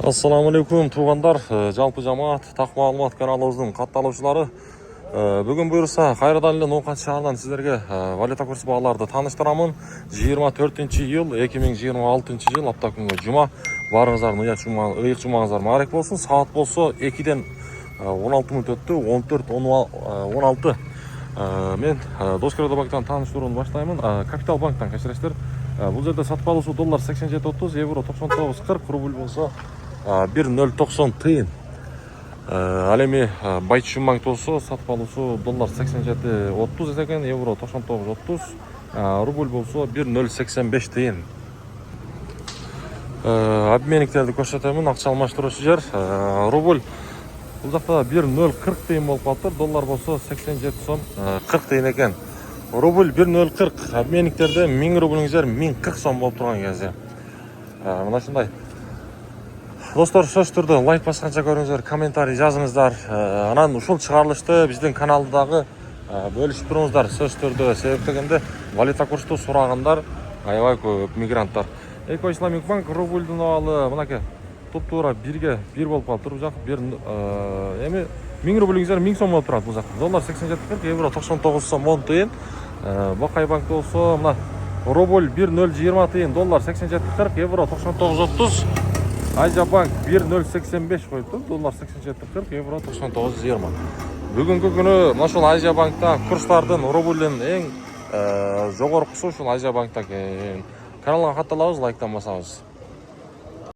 Ассаламу алейкум туғандар, жалпы жамаат так маалымат каналыбыздын катталуучулары. Бүгүн буюрса кайрадан эле Ноокат шаарынан сиздерге валюта курс бааларды тааныштырамын. 24-июл 2026 апта күнгө жума. Баарыңыздардын ыйык жумаңыздар маарек болсун. Саат болсо 2ден 16 мүнөт өттү. 14:16. Мен Доскоредо банктан тааныштырууну баштаймын. Капитал банктан кечиресиздер. Бул жерде сатып алуучу доллар 87.30, евро 99.40, рубль болсо 1.090 тыйын. Ал эми Байтчун банк болсо сатып алуучу доллар 87.30 экен, евро 99.30, рубль болсо 1.085 тыйын. Обменниктерди көрсөтөмүн, акча алмаштыруучу жер. Рубль бул жакта 1.040 тыйын болуп калыптыр, доллар болсо 87 сом 40 тыйын экен. Рубль 1.040, обменниктерде 1000 рубльиң жер 1040 сом болуп турган кезде. Мына ушундай. Достор, сөз түрдө лайк басканча көрүңүздөр, комментарий жазыңыздар. Анан ушул чыгарылышты биздин каналдагы бөлүшүп туруңуздар. Сөз түрдө себеп дегенде валюта курсту сурагандар аябай көп мигранттар. Эко Исламик банк рубльдун абалы мынакей туп-туура 1 болуп калыптыр. Бул жак эми 1000 рубльиң жер 1000 сом болуп турат бул жакта. Доллар 87.40, евро 99 сом 10 тыйын. Бакай банк болсо мына рубль 1.020 тыйын, доллар 87.40, евро 99.30. Азия банк 1.085 коюптур, доллар 87.40, евро 99.20. Бүгүнкү күнү мына ушул Азия банкта курстардын рубльдин эң жогоркусу ушул Азия банкта экен. Каналга катталабыз, лайктан басабыз.